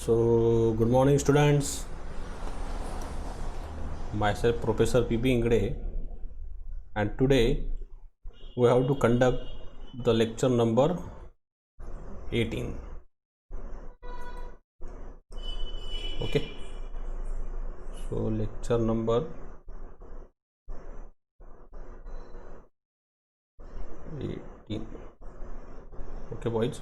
So, good morning, students. Myself, Professor P.B. Ingde, and today we have to conduct the lecture number 18. Okay. So, lecture number 18. Okay, boys.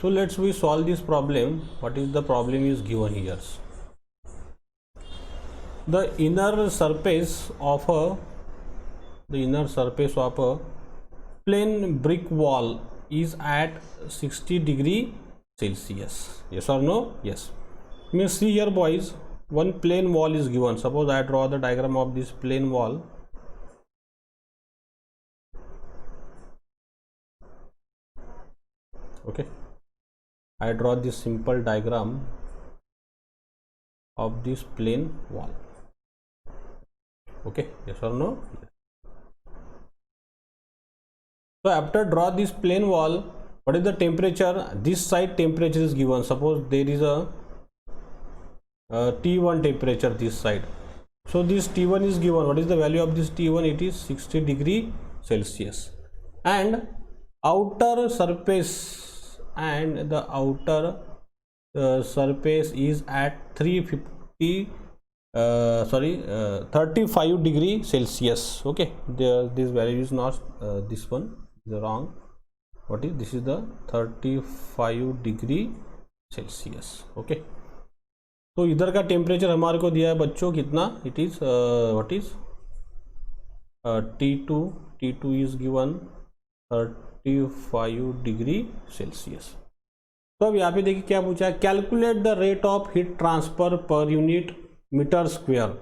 So we solve this problem. What is the problem is given here. The inner surface of a plain brick wall is at 60 degree Celsius. Yes or no? Yes. Means see here, boys, one plain wall is given. Suppose I draw the diagram of this plain wall. Okay, I draw this simple diagram of this plain wall. Okay, yes or no? So after draw this plain wall, what is the temperature? This side temperature is given. Suppose there is a T1 temperature this side. So this T1 is given. What is the value of this T1? It is 60 degree Celsius. And outer surface surface is at 35 degree Celsius. Okay, this value is not this one is wrong. What is this? Is the 35 degree Celsius. Okay, तो इधर का temperature हमारे को दिया है बच्चों कितना? It is what is T2 is given 35 degree Celsius. तो अब यहाँ पे देखिए क्या पूछा है, calculate the rate of heat transfer per unit metre square.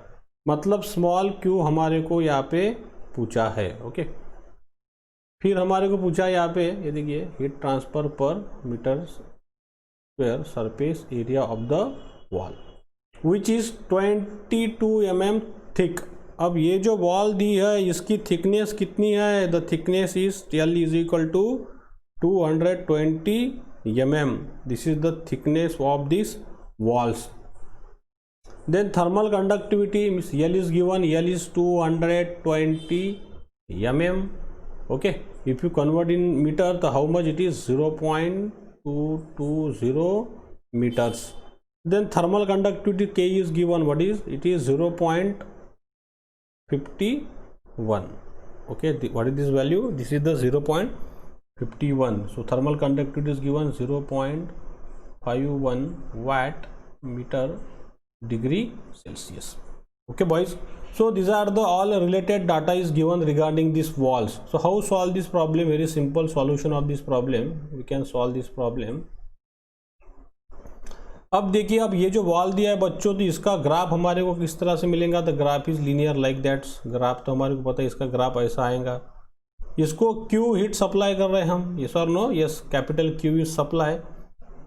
मतलब स्मॉल क्यू हमारे को यहाँ पे पूछा है. ओके, फिर हमारे को पूछा है यहाँ पे ये देखिए heat transfer per metre square surface area of the wall which is 22 mm thick. अब ये जो वॉल दी है इसकी थिकनेस कितनी है? The thickness is L is equal to 220 mm. This is the thickness of these walls. Then thermal conductivity means L is given. L is 220 mm. Okay, if you convert in meter, so how much it is? 0.220 meters. Then thermal conductivity K is given. What is it? Is 0.51. Okay, what is this value? This is the 0.51. So thermal conductivity is given 0.51 watt meter degree Celsius. Okay, boys. So these are the all related data is given regarding these walls. So how solve this problem? Very simple solution of this problem. We can solve this problem. अब देखिए, अब ये जो wall दिया है बच्चों, तो इसका ग्राफ हमारे को किस तरह से मिलेगा? तो graph is linear like that's. Graph तो हमारे को पता है, इसका ग्राफ ऐसा आएगा. इसको क्यू हीट सप्लाई कर रहे हैं हम. यस और no? Yes, capital Q is supply.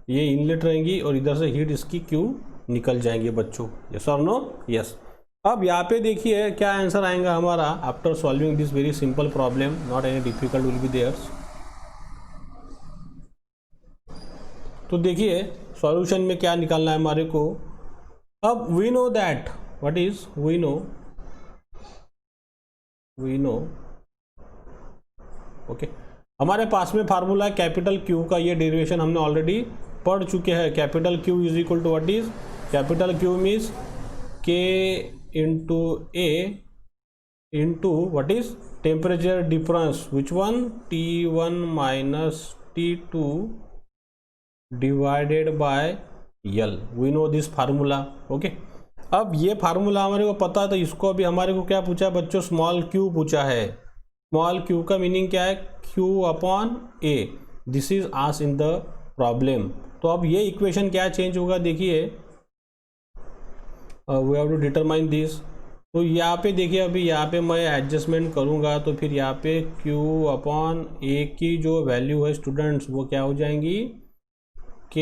ये इनलेट रहेंगी और इधर से हीट इसकी क्यू निकल जाएंगे बच्चों. यस और नो? यस. अब यहाँ पे देखिए क्या आंसर आएगा हमारा after solving this very simple problem. Not any difficult will be there. तो देखिए सॉल्यूशन में क्या निकालना है हमारे को. अब we know that what is we know okay, हमारे पास में फार्मूला है कैपिटल क्यू का. ये डेरिवेशन हमने ऑलरेडी पढ़ चुके हैं. Capital Q is equal to what is capital Q means K into A into what is temperature difference which one T1 minus T2 divided by L. We know this formula. Okay, अब ये formula हमारे को पता है, तो इसको अभी हमारे को क्या पूछा है बच्चों? स्मॉल क्यू पूछा है. स्मॉल क्यू का मीनिंग क्या है? Q upon A. This is asked in the problem. तो अब ये इक्वेशन क्या चेंज होगा? देखिए we have to determine this. तो यहाँ पे देखिए, अभी यहाँ पे मैं एडजस्टमेंट करूँगा तो फिर यहाँ पे Q अपॉन A की जो वैल्यू है स्टूडेंट्स वो क्या हो जाएंगी? K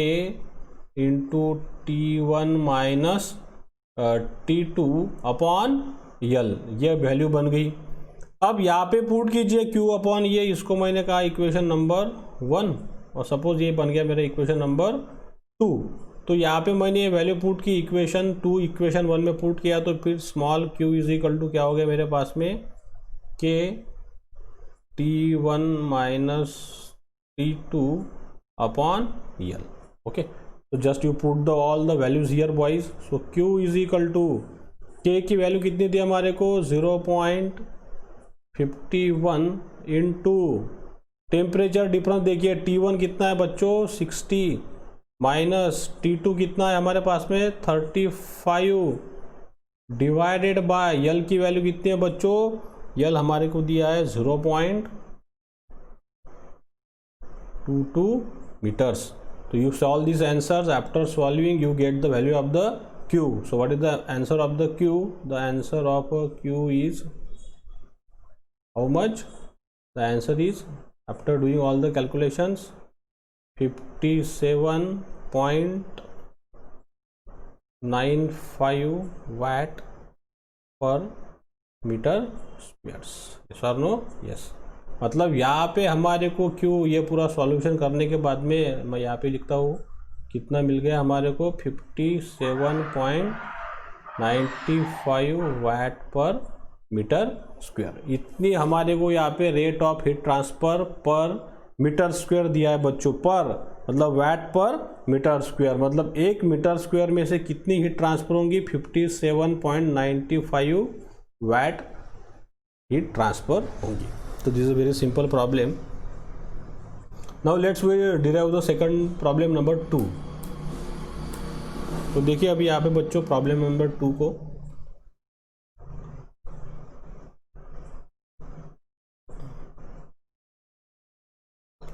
into T1 minus T2 upon L. ये वैल्यू बन गई. अब यहाँ पे पुट कीजिए Q अपॉन ये, इसको मैंने कहा इक्वेशन नंबर 1 और सपोज ये बन गया मेरा इक्वेशन नंबर 2. तो यहाँ पे मैंने ये वैल्यू पुट की इक्वेशन 2 इक्वेशन 1 में पुट किया, तो फिर small q is equal to क्या हो गया मेरे पास में K T1 minus T2 upon L. Okay, तो just you put the all the values here boys. So q is equal to K की वैल्यू कितनी दी हमारे को 0.51 इंटू टेम्परेचर डिफरेंस देखिए T1 कितना है बच्चों 60 माइनस T2 कितना है हमारे पास में 35 डिवाइडेड बाय यल की वैल्यू कितनी है बच्चों, यल हमारे को दिया है 0.22 मीटर्स। तो you solve these answers, after solving you get the value of the q. So what is the answer of the q? The answer of q is how much? The answer is, after doing all the calculations, 57.95 watt per metre squares. Yes और no? Yes. मतलब यहाँ पे हमारे को क्यों ये पूरा solution करने के बाद में मैं यहाँ पे लिखता हूँ कितना मिल गया हमारे को 57.95 वाट पर मीटर स्क्वायर। इतनी हमारे को यहाँ पे rate of heat transfer per metre square दिया है बच्चों, पर मतलब वाट पर मीटर स्क्वायर, मतलब 1 मीटर स्क्वायर में से कितनी हीट ट्रांसफर होंगी 57.95 वाट हीट ट्रांसफर होंगी। तो this is very simple problem. Now let's we derive the second problem number 2। तो देखिए अभी यहाँ पे बच्चों प्रॉब्लम नंबर 2 को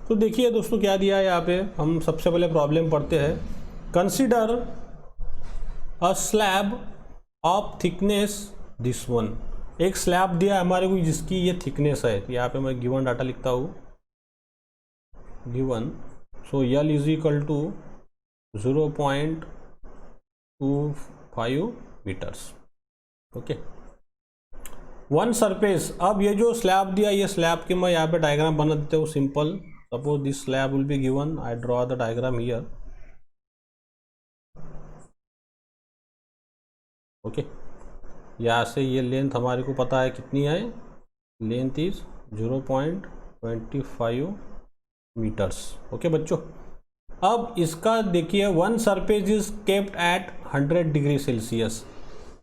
तो देखिए दोस्तों क्या दिया है यहाँ पे। हम सबसे पहले प्रॉब्लम पढ़ते हैं। Consider a slab of thickness this one. एक स्लैब दिया हमारे को जिसकी ये थिकनेस है। यहाँ पे मैं गिवन डाटा लिखता हूँ, given. So L is equal to 0.25 metres. Okay, one surface. अब ये जो स्लैब दिया, ये स्लैब के मैं यहाँ पे डायग्राम बना देता हूँ simple. Suppose this slab will be given, I draw the diagram here. Okay, यहाँ से ये लेंथ हमारे को पता है कितनी है, लेंथ इज 0.25 मीटर्स। ओके बच्चों, अब इसका देखिए one surface is kept at 100 degree Celsius.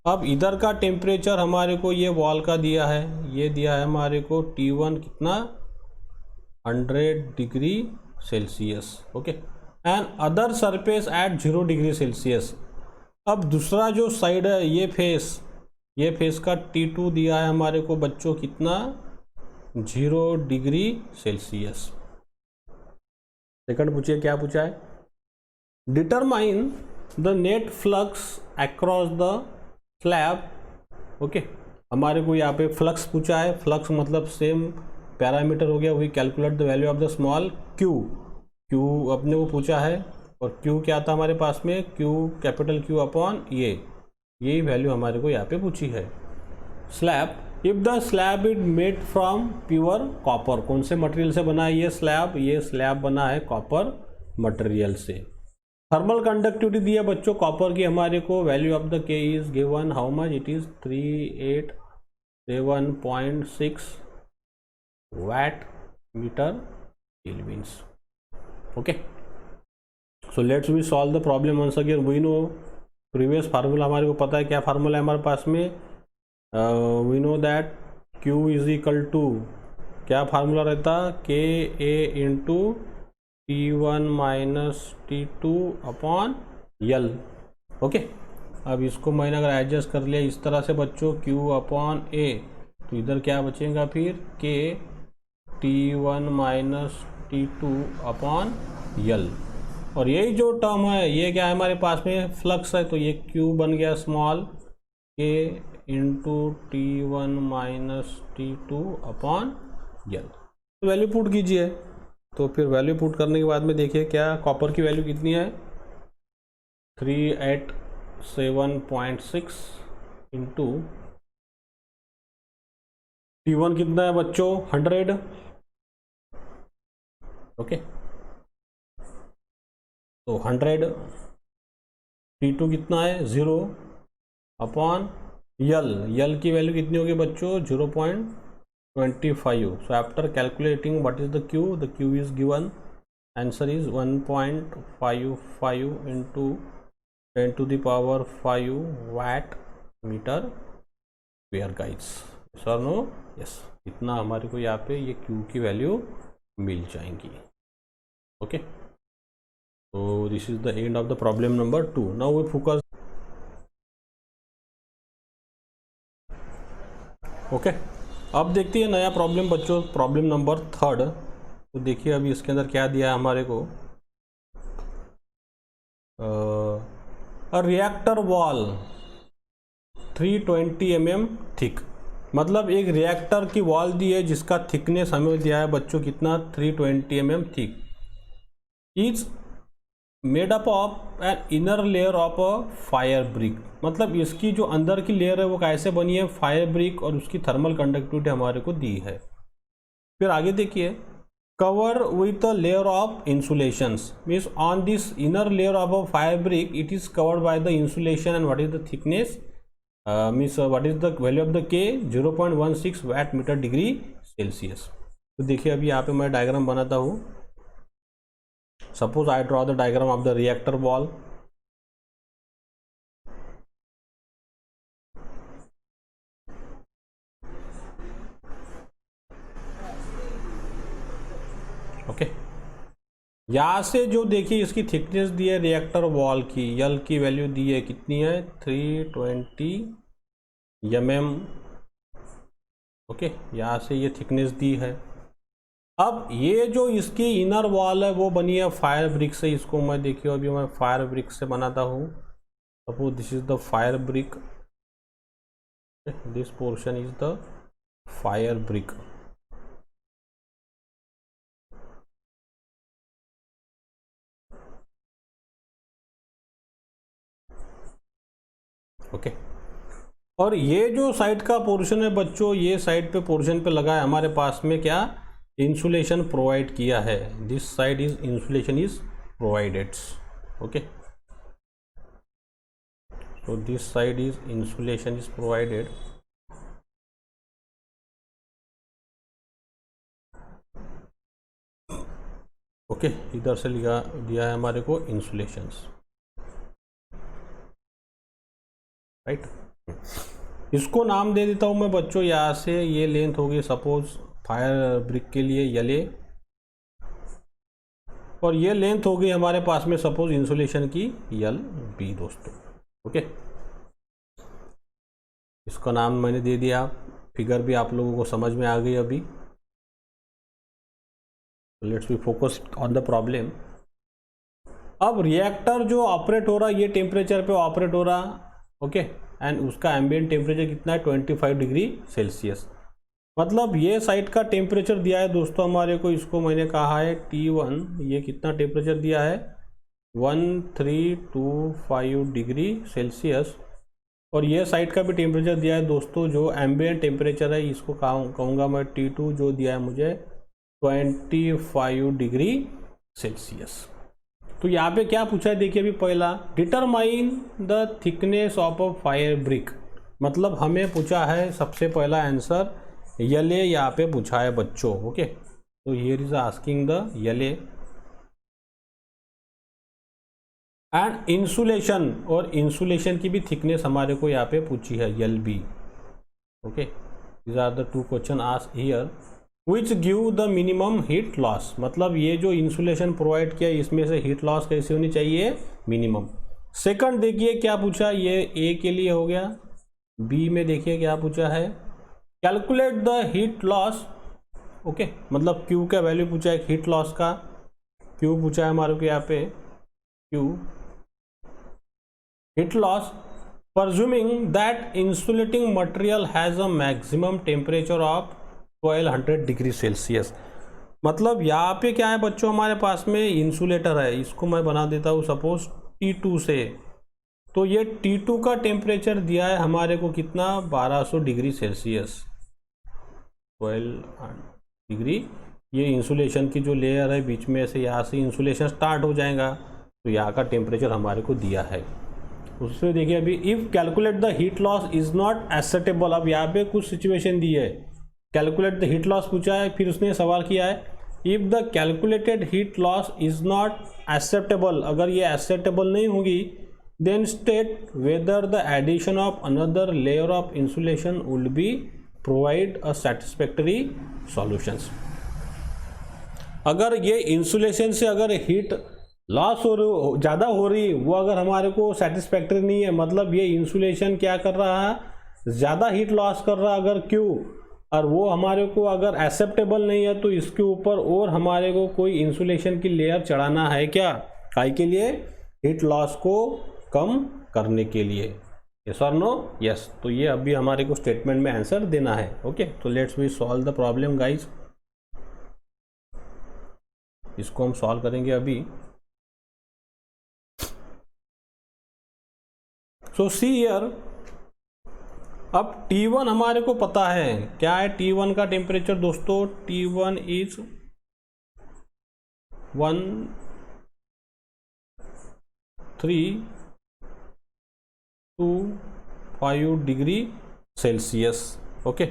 अब इधर का टेम्परेचर हमारे को ये वॉल का दिया है, ये दिया है हमारे को T1 कितना 100 degree Celsius. Okay, and other surface at 0 degree Celsius. अब दूसरा जो साइड है ये फेस का T2 दिया है हमारे को बच्चों कितना 0 डिग्री सेल्सियस। सेकंड पूछिए क्या पूछा है, determine the net flux across the slab. Okay, हमारे को यहाँ पे फ्लक्स पूछा है। फ्लक्स मतलब सेम पैरामीटर हो गया, वही calculate the value of the small Q अपने को पूछा है। और क्यू क्या था हमारे पास में, क्यू कैपिटल क्यू अपॉन यही वैल्यू हमारे को यहाँ पे पूछी है। Slab, if the slab is made from pure copper. कौन से मटेरियल से बना है ये स्लैब बना है कॉपर मटेरियल से। थर्मल कंडक्टिविटी दी है बच्चों कॉपर की हमारे को, value of the K is given how much, it is 387.6 watt meter kelvins. Okay, so let's we solve the problem once again. We know previous formula हमारे को पता है, क्या फार्मूला है हमारे पास में, we know that Q is equal to क्या फार्मूला रहता, K A into T1 minus T2 upon L. Okay, अब इसको मैंने अगर एडजस्ट कर लिया इस तरह से बच्चों Q अपॉन ए, तो इधर क्या बचेगा फिर के T1 माइनस T2 अपॉन यल। और यही जो टर्म है ये क्या है हमारे पास में फ्लक्स है, तो ये Q बन गया स्मॉल के into T1 minus T2 upon यल। तो वैल्यू पुट कीजिए। तो फिर वैल्यू पुट करने के बाद में देखिए क्या कॉपर की वैल्यू कितनी है 387.6 इंटू T1 कितना है बच्चों 100। ओके, तो 100 T2 कितना है 0 अपॉन यल की वैल्यू कितनी होगी बच्चों 0.25. So after calculating what is the q is given, answer is 1.55 into 10⁵ watt metre square guys. Sir no yes, इतना हमारे को यहाँ पे ये क्यू की वैल्यू मिल जाएंगी. Okay, so this is the end of the problem number 2. Now we focus. Okay, अब देखते हैं नया प्रॉब्लम बच्चों, प्रॉब्लम नंबर 3. तो देखिए अभी इसके अंदर क्या दिया है हमारे को. Reactor wall 320 mm thick. मतलब एक रिएक्टर की वॉल दी है जिसका थिकनेस हमें दिया है बच्चों कितना 320 mm thick. Is made up of an inner layer of a fire brick. मतलब इसकी जो अंदर की लेयर है वो कैसे बनी है, फायर ब्रिक, और उसकी थर्मल कंडक्टिविटी हमारे को दी है. फिर आगे देखिए, cover with a layer of insulations, means on this inner layer of a fire brick it is covered by the insulation and what is the thickness, means what is the value of the K 0.16 watt meter degree Celsius. तो देखिए अभी यहाँ पे मैं diagram बनाता हूँ. Suppose I draw the diagram of the reactor wall. Okay, यहाँ से जो देखिए इसकी थिकनेस दी है रिएक्टर वॉल की, यल की वैल्यू दी है कितनी है 320 mm. ओके, यहाँ से ये थिकनेस दी है. अब ये जो इसकी इनर वॉल है वो बनी है फायर ब्रिक से. इसको मैं देखिए अभी मैं फायर ब्रिक से बनाता हूँ. Suppose this is the fire brick, this portion is the fire brick. Okay, और ये जो साइड का पोर्शन है बच्चों, ये साइड पे पोर्शन पे लगा है हमारे पास में क्या इंसुलेशन प्रोवाइड किया है. This side is insulation is provided. Okay, so this side is insulation is provided. Okay, इधर से लिखा दिया है हमारे को इंसुलेशंस, राइट. इसको नाम दे देता हूँ मैं बच्चों. यहाँ से ये लेंथ होगी सपोज फायर ब्रिक के लिए यल, और ये लेंथ होगी हमारे पास में सपोज इंसुलेशन की यल बी दोस्तों. ओके, इसका नाम मैंने दे दिया. फिगर भी आप लोगों को समझ में आ गई अभी. Let's be focus on the problem. अब रिएक्टर जो ऑपरेट हो रहा है ये टेम्परेचर पे ऑपरेट हो रहा. ओके, एंड उसका एम्बिएंट टेम्परेचर कितना है 25 डिग्री सेल्सियस. मतलब ये साइड का टेम्परेचर दिया है दोस्तों हमारे को, इसको मैंने कहा है T1. ये कितना टेम्परेचर दिया है 1325 डिग्री सेल्सियस. और ये साइड का भी टेम्परेचर दिया है दोस्तों, जो एम्बिएंट टेम्परेचर है इसको कहूँगा मैं T2, जो दिया है मुझे 25 डिग्री सेल्सियस. तो यहाँ पे क्या पूछा है देखिए अभी पहला, determine the thickness of a fire brick. मतलब हमें पूछा है सबसे पहला आंसर यले यहाँ पे पूछा है बच्चों. ओके, तो here is asking the L and insulation, और इंसुलेशन की भी थिकनेस हमारे को यहाँ पे पूछी है L B. Okay, these are the two question asked here. Which give the minimum heat loss. मतलब ये जो इंसुलेशन प्रोवाइड किया इसमें से हीट लॉस कैसी होनी चाहिए मिनिमम. सेकंड देखिए क्या पूछा, ये ए के लिए हो गया. बी में देखिए क्या पूछा है, calculate the heat loss. Okay, मतलब क्यू का वैल्यू पूछा है हीट लॉस का. क्यू पूछा है हमारे को यहाँ पे, Q heat loss presuming that insulating material has a maximum temperature of 1200 degree Celsius. मतलब यहाँ पे क्या है बच्चों, हमारे पास में इंसुलेटर है, इसको मैं बना देता हूँ सपोज T2 से. तो ये T2 का टेम्परेचर दिया है हमारे को कितना 1200 डिग्री सेल्सियस, 12 डिग्री. ये इंसुलेशन की जो लेयर है बीच में से, यहाँ से इंसुलेशन स्टार्ट हो जाएगा. तो यहाँ का टेम्परेचर हमारे को दिया है. उसमें देखिए अभी if calculate the heat loss is not acceptable. अब यहाँ पे कुछ सिचुएशन दी है, कैलकुलेट द हीट लॉस पूछा है, फिर उसने सवाल किया है if the calculated heat loss is not acceptable, अगर ये एक्सेप्टेबल नहीं होगी then state whether the addition of another layer of insulation would be provide a satisfactory solutions. अगर ये इंसुलेशन से अगर हीट लॉस हो ज़्यादा हो रही, वो अगर हमारे को सेटिस्फैक्टरी नहीं है, मतलब ये इंसुलेशन क्या कर रहा है, ज़्यादा हीट लॉस कर रहा है अगर क्यों, और वो हमारे को अगर एक्सेप्टेबल नहीं है, तो इसके ऊपर और हमारे को कोई इंसुलेशन की लेयर चढ़ाना है क्या, काहे के लिए, हीट लॉस को कम करने के लिए। यस और नो? यस। तो ये अभी हमारे को स्टेटमेंट में आंसर देना है। ओके, तो let's we solve the problem guys. इसको हम सॉल्व करेंगे अभी। सो सी हियर, अब T1 हमारे को पता है, क्या है T1 का टेम्परेचर दोस्तों, T1 is 1325 degree Celsius. Okay,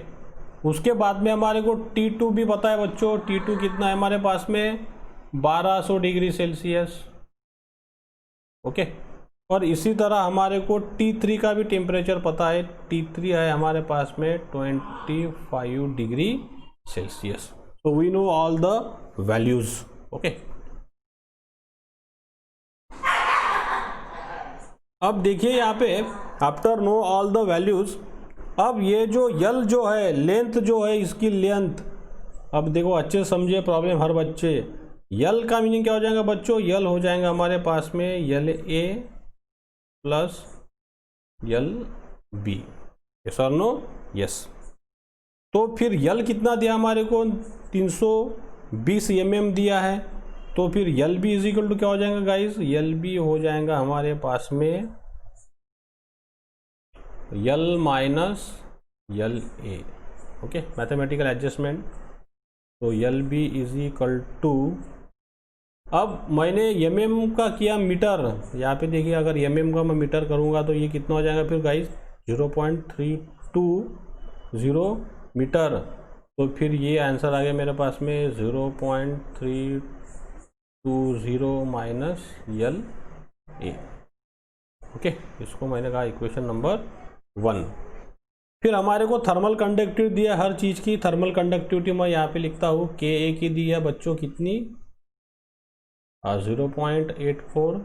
उसके बाद में हमारे को T2 भी पता है बच्चों, T2 कितना है हमारे पास में, 1200 डिग्री सेल्सियस। ओके, और इसी तरह हमारे को T3 का भी टेम्परेचर पता है, T3 है हमारे पास में 25 degree Celsius. So we know all the values. Okay, अब देखिए यहाँ पे after know all the values, अब ये जो यल जो है, लेंथ जो है इसकी लेंथ, अब देखो अच्छे समझिए प्रॉब्लम हर बच्चे, यल का मीनिंग क्या हो जाएगा बच्चों, यल हो जाएगा हमारे पास में यल A plus L B. Yes और नो? यस। तो फिर यल कितना दिया हमारे को, 320 mm दिया है, तो फिर L B is equal to क्या हो जाएगा गाइस, यल बी हो जाएगा हमारे पास में L minus L A. Okay, mathematical adjustment. तो L B is equal to, अब मैंने mm का किया मीटर, यहाँ पे देखिए अगर mm का मैं मीटर करूँगा तो ये कितना हो जाएगा फिर गाइस, 0.320 मीटर। तो फिर ये आंसर आ गया मेरे पास में 0.320 माइनस यल ए। ओके, इसको मैंने कहा इक्वेशन नंबर 1। फिर हमारे को थर्मल कंडक्टिविटी दिया हर चीज़ की, थर्मल कंडक्टिविटी मैं यहाँ पे लिखता हूँ, के ए की दी है बच्चों कितनी, 0.84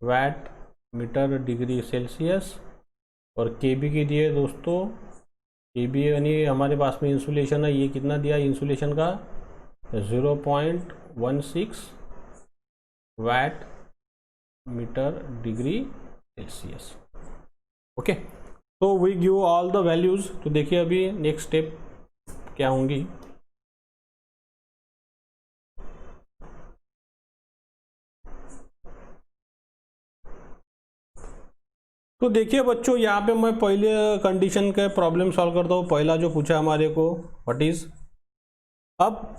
वाट मीटर डिग्री सेल्सियस, और के बी की दिए दोस्तों, के बी यानी हमारे पास में इंसुलेशन है, ये कितना दिया इंसुलेशन का, 0.16 watt meter degree Celsius. Okay, तो we give all the values. तो देखिए अभी नेक्स्ट स्टेप क्या होंगी। तो देखिए बच्चों, यहाँ पे मैं पहले कंडीशन के प्रॉब्लम सॉल्व करता हूँ। पहला जो पूछा हमारे को, व्हाट इज, अब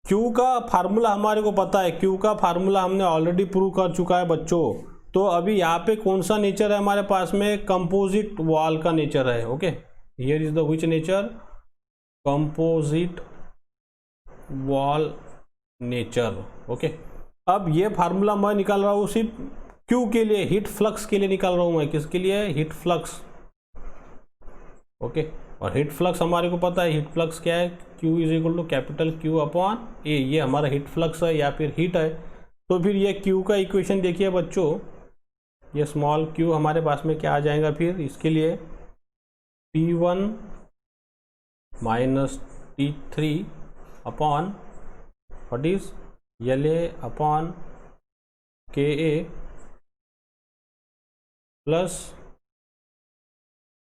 Q का फार्मूला हमारे को पता है, Q का फार्मूला हमने ऑलरेडी प्रूव कर चुका है बच्चों। तो अभी यहाँ पे कौन सा नेचर है हमारे पास में, कंपोजिट वॉल का नेचर है। Okay, here is the which nature, composite wall nature. Okay, अब ये फार्मूला मैं निकाल रहा हूँ सिर्फ Q के लिए, हीट फ्लक्स के लिए निकाल रहा हूँ मैं, किसके लिए, हीट फ्लक्स। ओके, और हीट फ्लक्स हमारे को पता है, हीट फ्लक्स क्या है, Q is equal to capital Q upon A, ये हमारा हीट फ्लक्स है या फिर हीट है। तो फिर ये Q का इक्वेशन देखिए बच्चों, ये स्मॉल q हमारे पास में क्या आ जाएगा फिर, इसके लिए T1 minus T3 upon what is LA upon KA plus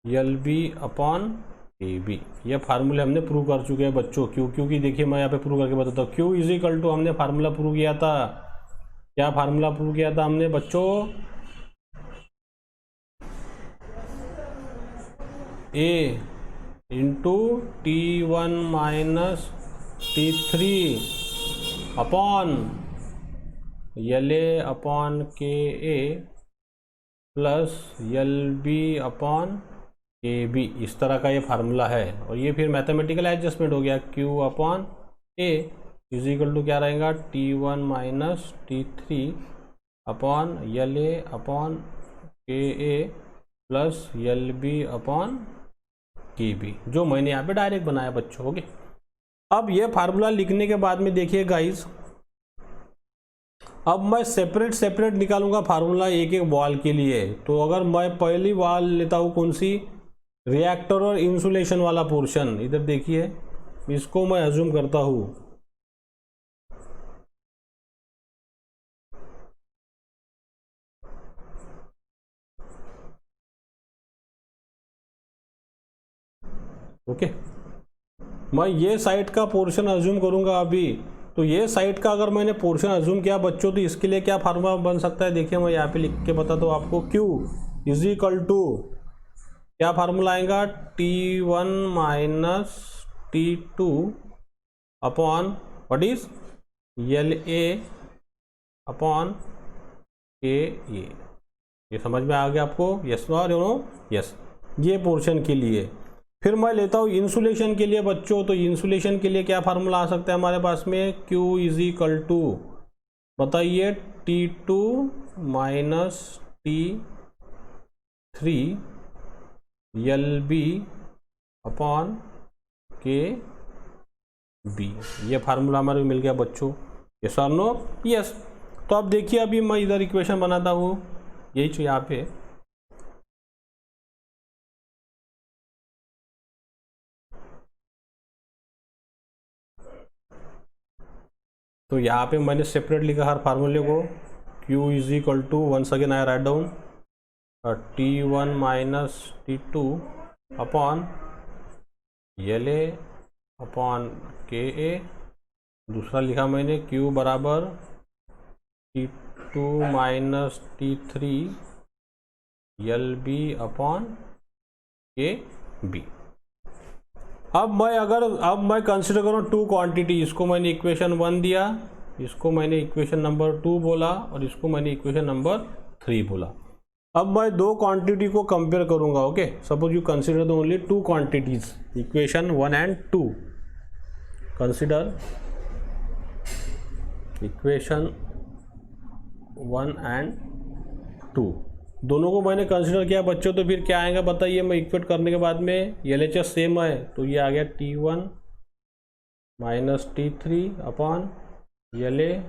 LB upon AB। ये फार्मूले हमने प्रूव कर चुके हैं बच्चों। क्योंकि देखिए मैं यहाँ पे प्रूव करके बताता हूँ, Q इज इक्वल टू हमने फार्मूला प्रूव किया था, क्या फार्मूला प्रूव किया था हमने बच्चों, A into T1 minus T3 upon L A upon K A plus L B upon K B, इस तरह का ये फार्मूला है। और ये फिर मैथमेटिकल एडजस्टमेंट हो गया, q upon A is equal to क्या रहेगा, T1 minus T3 upon L A upon K A plus L B upon K B, जो मैंने यहाँ पे डायरेक्ट बनाया बच्चों। ओके, अब ये फार्मूला लिखने के बाद में देखिए गाइस, अब मैं सेपरेट निकालूंगा फार्मूला एक एक वॉल के लिए। तो अगर मैं पहली वॉल लेता हूँ कौन सी, रिएक्टर और इंसुलेशन वाला पोर्शन, इधर देखिए इसको मैं अज्यूम करता हूँ। ओके, मैं ये साइड का पोर्शन अज्यूम करूंगा अभी। तो ये साइड का अगर मैंने पोर्शन अज्यूम किया बच्चों, तो इसके लिए क्या फार्मूला बन सकता है, देखिए मैं यहाँ पे लिख के बताता हूँ आपको। Q इज इक्वल टू क्या फार्मूला आएगा, T1 minus T2 upon what is L A upon K A. ये समझ में आ गया आपको, यस और नो यस, ये पोर्शन के लिए। फिर मैं लेता हूँ इंसुलेशन के लिए बच्चों। तो इंसुलेशन के लिए क्या फार्मूला आ सकता है हमारे पास में, Q इज इक्वल टू बताइए T2 minus T3 L B upon K B. ये फार्मूला हमारे मिल गया बच्चों, यस और नो यस। तो अब देखिए अभी मैं इधर इक्वेशन बनाता हूँ, यही जो यहाँ पे तो यहाँ पे मैंने सेपरेट लिखा हर फार्मूले को। Q is equal to once again I write down T1 minus T2 upon L A upon K A. दूसरा लिखा मैंने Q बराबर T2 minus T3 L B upon K B. अब मैं कंसिडर करूँ टू क्वांटिटी, इसको मैंने इक्वेशन 1 दिया, इसको मैंने इक्वेशन नंबर 2 बोला और इसको मैंने इक्वेशन नंबर 3 बोला। अब मैं दो क्वांटिटी को कंपेयर करूंगा। Okay, suppose you consider the only two quantities, equation 1 and 2। Consider equation 1 and 2, दोनों को मैंने कंसिडर किया बच्चों। तो फिर क्या आएगा बताइए, मैं इक्वेट करने के बाद में LHS सेम है, तो ये आ गया T1 minus T3 upon L A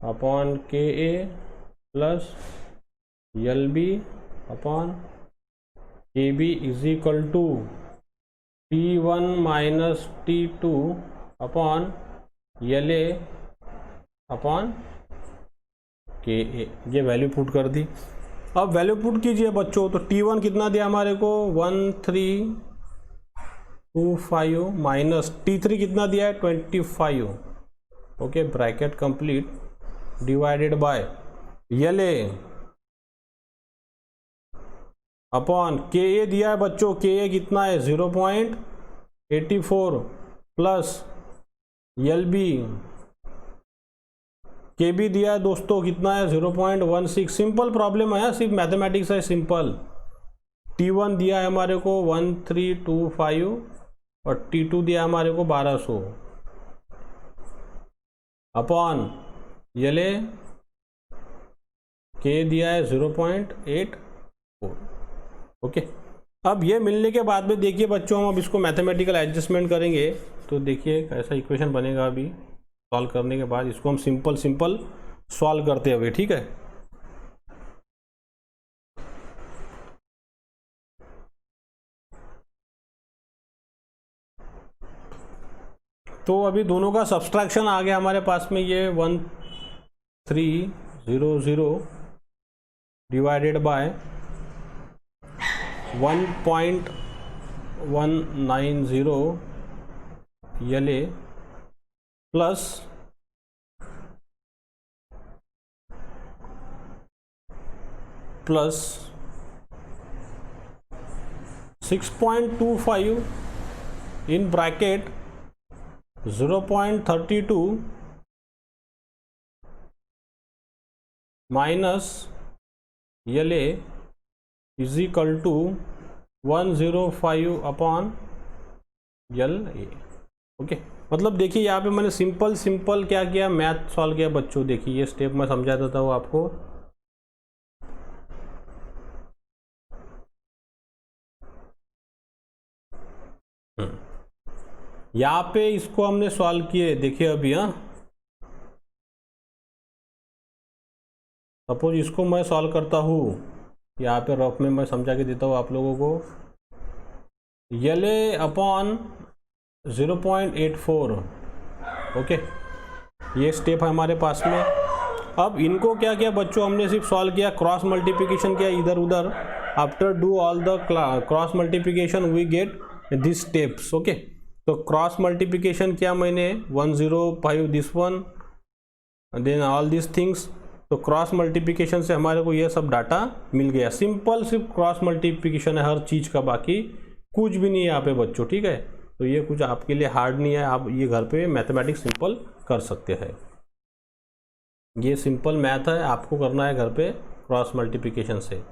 upon K A plus L B upon K B is equal to T1 minus T2 upon L A upon K A. ये वैल्यू पुट कर दी। अब value put कीजिए बच्चों। तो T1 कितना दिया हमारे को 1325 माइनस T3 कितना दिया है 25। Okay, bracket complete, divided by L A upon K ए दिया है बच्चों। के ए कितना है 0.84 प्लस एल बी के बी दिया है दोस्तों कितना है 0.16। सिंपल प्रॉब्लम है, सिर्फ मैथमेटिक्स है सिंपल। T1 दिया है हमारे को 1325 और T2 दिया है हमारे को 1200 अपॉन एल ए के दिया है 0.84। ओके, अब ये मिलने के बाद में देखिए बच्चों, हम अब इसको मैथमेटिकल एडजस्टमेंट करेंगे। तो देखिए कैसा इक्वेशन बनेगा अभी सॉल्व करने के बाद। इसको हम सिंपल सॉल्व करते हुए, ठीक है। तो अभी दोनों का सब्सट्रैक्शन आ गया हमारे पास में, ये 1300 divided by 1.190 L A plus 6.25 in bracket 0.32 minus L A is equal to 105 upon L A. Okay, मतलब देखिए यहाँ पे मैंने सिंपल क्या किया, मैथ सॉल्व किया बच्चों। देखिए ये स्टेप मैं समझा देता हूँ आपको। यहाँ पे इसको हमने सॉल्व किए, देखिए अभी। हाँ, सपोज इसको मैं सॉल्व करता हूँ, यहाँ पे रफ में मैं समझा के देता हूँ आप लोगों को। यल ए अपॉन 0.84। ओके, ये स्टेप है हमारे पास में। अब इनको क्या किया बच्चों, हमने सिर्फ सॉल्व किया, क्रॉस मल्टीप्लिकेशन किया इधर उधर। After do all the cross multiplication we get this steps. Okay, तो क्रॉस मल्टीप्लिकेशन किया मैंने 105 this one, then all this things. तो क्रॉस मल्टीप्लिकेशन से हमारे को ये सब डाटा मिल गया। सिंपल सिर्फ क्रॉस मल्टीप्लिकेशन है हर चीज़ का, बाकी कुछ भी नहीं है यहाँ पे बच्चों। ठीक है, तो ये कुछ आपके लिए हार्ड नहीं है, आप ये घर पे मैथमेटिक्स सिंपल कर सकते हैं। ये सिंपल मैथ है, आपको करना है घर पे क्रॉस मल्टीप्लिकेशन से।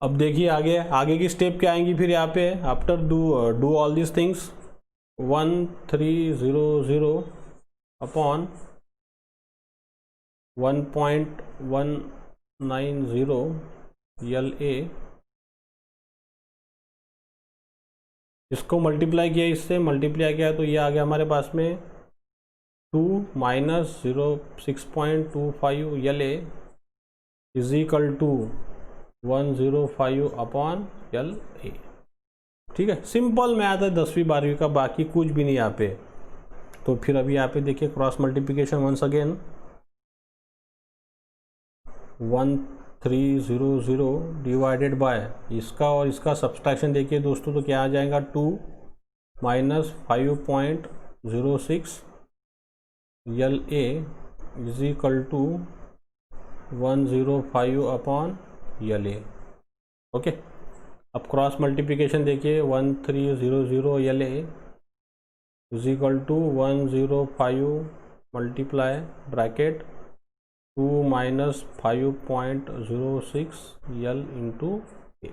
अब देखिए आगे की स्टेप क्या आएंगी फिर यहाँ पे। After do all this things 1300 upon 1.190 यल ए, इसको मल्टीप्लाई किया, इससे मल्टीप्लाई किया तो ये आ गया हमारे पास में 2 minus 6.25 L A is equal to 105 upon L A. ठीक है, सिंपल मैथ है 10वीं 12वीं का, बाकी कुछ भी नहीं यहाँ पे। तो फिर अभी यहाँ पे देखिए cross multiplication once again 1300 divided by इसका और इसका सब्सट्रैक्शन देखिए दोस्तों, तो क्या आ जाएगा 2 minus 5.06 L A is equal to 105 upon L A. Okay, अब क्रॉस मल्टीप्लिकेशन देखिए 1300 L A is equal to 105 multiply bracket 2 minus 5.06 L into A.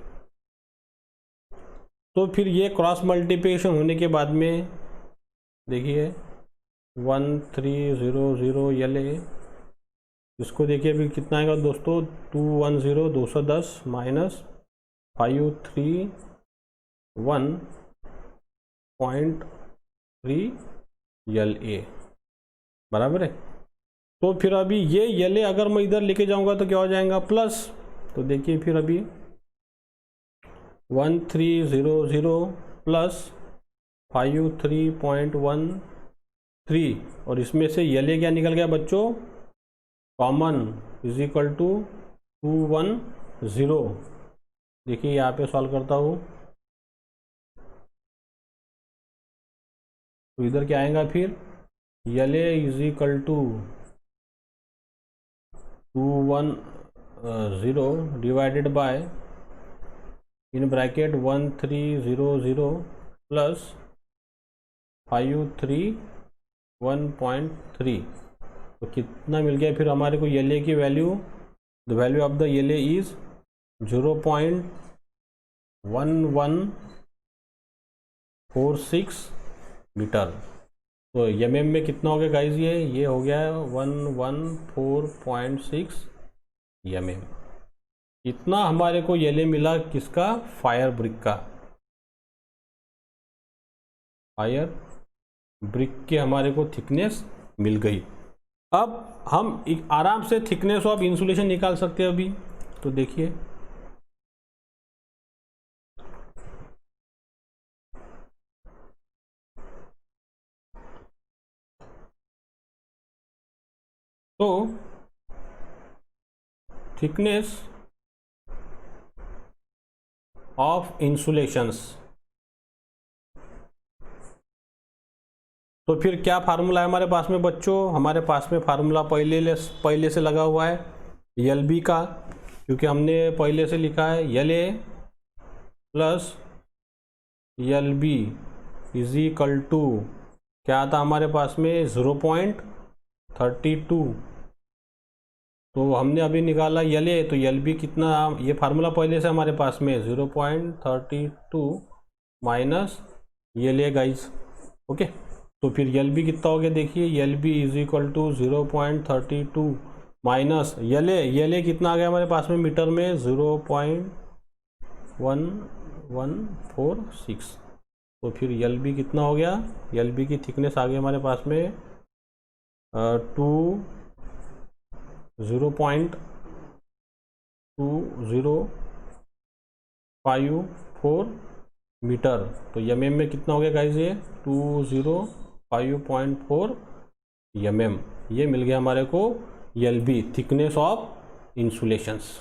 तो फिर ये क्रॉस मल्टीप्लिकेशन होने के बाद में देखिए 1300 यल ए, इसको देखिए अभी कितना आएगा दोस्तों, 210 210 माइनस 531.3 यल ए बराबर है। तो फिर अभी ये यल ए अगर मैं इधर लेके जाऊंगा तो क्या हो जाएगा प्लस। तो देखिए फिर अभी 1300 प्लस 53.13 और इसमें से यल ए क्या निकल गया बच्चों, कॉमन, इज इक्वल टू 210। देखिए यहाँ पे सॉल्व करता हूँ तो इधर क्या आएगा फिर, L A is equal to 210 divided by in bracket 1300 plus 531.3। तो कितना मिल गया फिर हमारे को यल ए की value, the value of the L A is 0.1146 metre. तो एमएम में कितना हो गया गाइज, ये हो गया 114.6 एमएम। इतना हमारे को यल ए मिला किसका, फायर ब्रिक का। फायर ब्रिक के हमारे को थिकनेस मिल गई। अब हम आराम से थिकनेस ऑफ इंसुलेशन निकाल सकते हैं अभी। तो देखिए तो थिकनेस ऑफ इंसुलेशंस, तो फिर क्या फार्मूला है हमारे पास में बच्चों, हमारे पास में फार्मूला पहले से लगा हुआ है यल बी का, क्योंकि हमने पहले से लिखा है L A plus L B is equal to क्या आता हमारे पास में 0.32। तो हमने अभी निकाला यल ए, तो यल बी कितना, ये फार्मूला पहले से हमारे पास में 0.32 minus L A guys. Okay, तो फिर यल बी कितना हो गया, देखिए L B is equal to 0.32 minus L A कितना आ गया हमारे पास में मीटर में 0.1146। तो फिर यल बी कितना हो गया, यल बी की थिकनेस आ गई हमारे पास में 0.2054 मीटर। तो एम में कितना हो गया गाइज, ये 205.4 mm, ये मिल गया हमारे को यल बी, थिकनेस ऑफ इंसुलेशंस।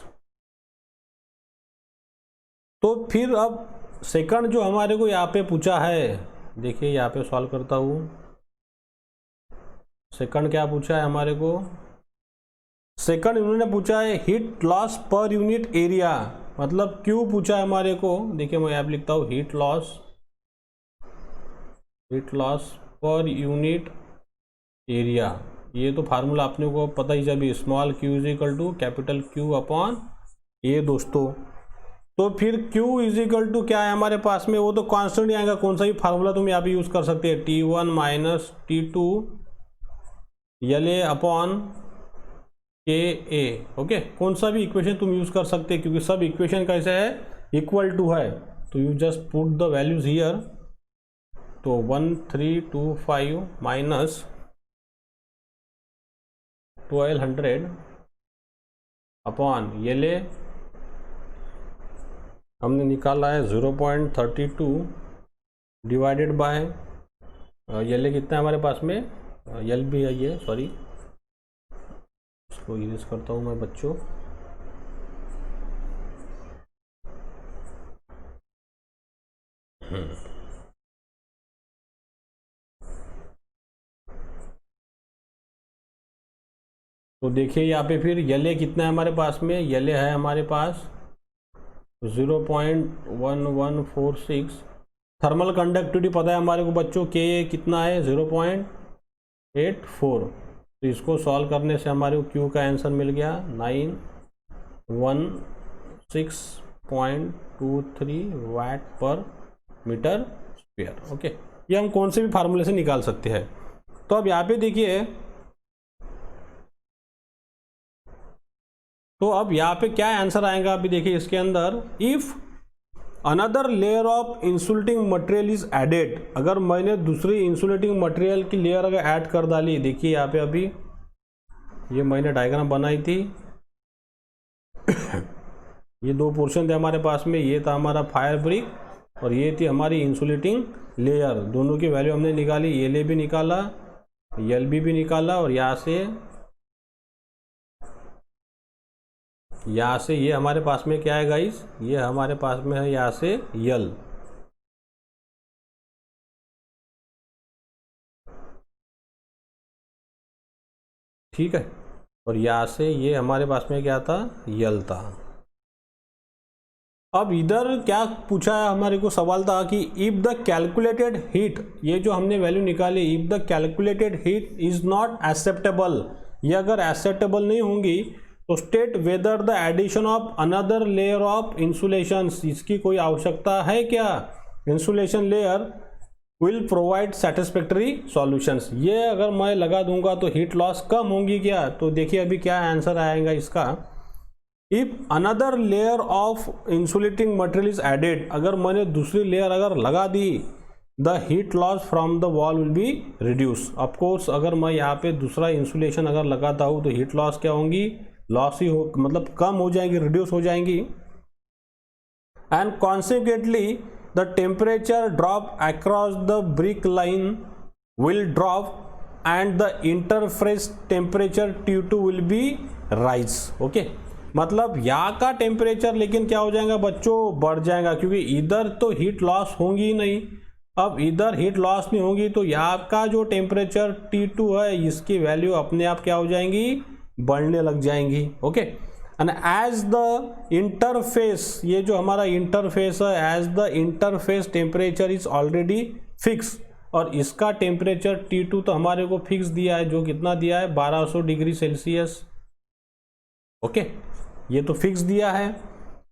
तो फिर अब सेकंड जो हमारे को यहाँ पे पूछा है, देखिए यहाँ पे सॉल्व करता हूँ। सेकंड क्या पूछा है हमारे को, सेकंड इन्होंने पूछा है heat loss per unit area, मतलब क्यों पूछा है हमारे को। देखिए मैं यहाँ पे लिखता हूँ heat loss per unit area. ये तो फार्मूला अपने को पता ही, जब small Q is equal to capital Q upon A दोस्तों। तो फिर Q इज इक्वल टू क्या है हमारे पास में, वो तो कांस्टेंट ही आएगा, कौन सा भी फार्मूला तुम यहाँ पे यूज कर सकते हैं, T1 माइनस T2 यल ए अपॉन के ए। ओके, कौन सा भी इक्वेशन तुम यूज कर सकते हैं, क्योंकि सब इक्वेशन कैसे है, इक्वल टू है। तो you just put the values here. तो 1325 माइनस 1200 अपॉन यल ए हमने निकाला है 0.32 डिवाइडेड बाय यल ए कितना है हमारे पास में, यल भी है ये, सॉरी इसको यूज करता हूँ मैं बच्चों। तो देखिए यहाँ पे फिर यल ए कितना है हमारे पास में, यल ए है हमारे पास 0.1146। थर्मल कंडक्टिविटी पता है हमारे को बच्चों, के कितना है 0.84। तो इसको सॉल्व करने से हमारे को क्यू का आंसर मिल गया 916.23 वाट पर मीटर स्क्वायर। ओके, ये हम कौन से भी फार्मूले से निकाल सकते हैं। तो अब यहाँ पे देखिए, तो अब यहाँ पे क्या आंसर आएगा, अभी देखिए इसके अंदर, if another layer of insulating material is added, अगर मैंने दूसरी इंसुलेटिंग मटेरियल की लेयर अगर ऐड कर डाली, देखिए यहाँ पे अभी ये मैंने डायग्राम बनाई थी ये दो पोर्शन थे हमारे पास में, ये था हमारा फायर ब्रिक और ये थी हमारी इंसुलेटिंग लेयर। दोनों की वैल्यू हमने निकाली, यल भी निकाला, यल भी निकाला, और यहाँ से ये हमारे पास में क्या है गाइस, ये हमारे पास में है यहाँ से यल। ठीक है, और यहाँ से ये हमारे पास में क्या था, यल था। अब इधर क्या पूछा है हमारे को, सवाल था कि इफ द कैलकुलेटेड हीट, ये जो हमने वैल्यू निकाली, if the calculated heat is not acceptable, ये अगर एक्सेप्टेबल नहीं होंगी तो state whether the addition of another layer of insulation, इसकी कोई आवश्यकता है क्या, insulation layer will provide satisfactory solutions. ये अगर मैं लगा दूंगा तो हीट लॉस कम होंगी क्या। तो देखिए अभी क्या आंसर आएगा इसका, if another layer of insulating material is added, अगर मैंने दूसरी लेयर अगर लगा दी, the heat loss from the wall will be reduce. Of course अगर मैं यहाँ पे दूसरा इंसुलेशन अगर लगाता हूँ तो हीट लॉस क्या होंगी, लॉस ही हो, मतलब कम हो जाएंगी, रिड्यूस हो जाएंगी। And consequently the temperature drop across the brick line will drop and the interface temperature T2 will be rise. Okay, मतलब यहाँ का टेम्परेचर लेकिन क्या हो जाएगा बच्चों, बढ़ जाएगा, क्योंकि इधर तो हीट लॉस होंगी ही नहीं। अब इधर हीट लॉस नहीं होगी तो यहाँ का जो टेम्परेचर T2 है, इसकी वैल्यू अपने आप क्या हो जाएंगी, बढ़ने लग जाएंगी। Okay, and as the interface, ये जो हमारा इंटरफेस है, as the interface temperature is already fix, और इसका टेम्परेचर T2 तो हमारे को फिक्स दिया है, जो कितना दिया है 1200 डिग्री सेल्सियस। ओके, ये तो फिक्स दिया है।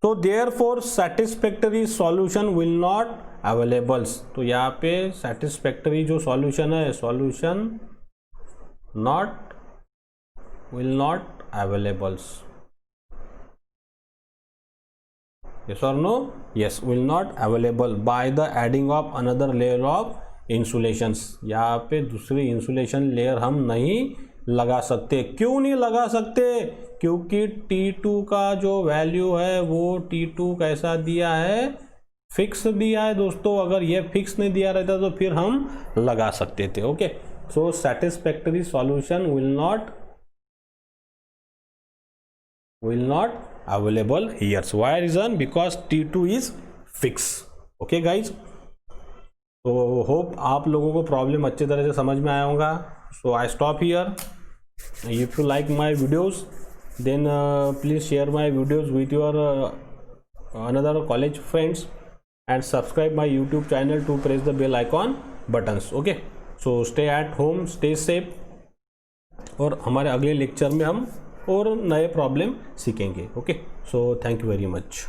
तो therefore satisfactory solution will not availables, तो यहाँ पे सैटिस्फैक्टरी जो सॉल्यूशन है, solution not will not availables, yes or no? Yes, will not available by the adding of another layer of insulations। यहाँ पे दूसरी इंसुलेशन लेयर हम नहीं लगा सकते। क्यों नहीं लगा सकते? क्योंकि T2 का जो वैल्यू है वो T2 कैसा दिया है, फिक्स दिया है दोस्तों। अगर ये फिक्स नहीं दिया रहता तो फिर हम लगा सकते थे। Okay, so satisfactory solution will not available here। so why reason? because T2 is fixed। okay guys, तो होप आप लोगों को प्रॉब्लम अच्छे तरह से समझ में आया होगा। So I stop here. If you like my videos then please share my videos with your another college friends and subscribe my YouTube channel to press the bell icon buttons. Okay, so stay at home, stay safe, और हमारे अगले lecture में हम और नए problem सीखेंगे। Okay, so thank you very much.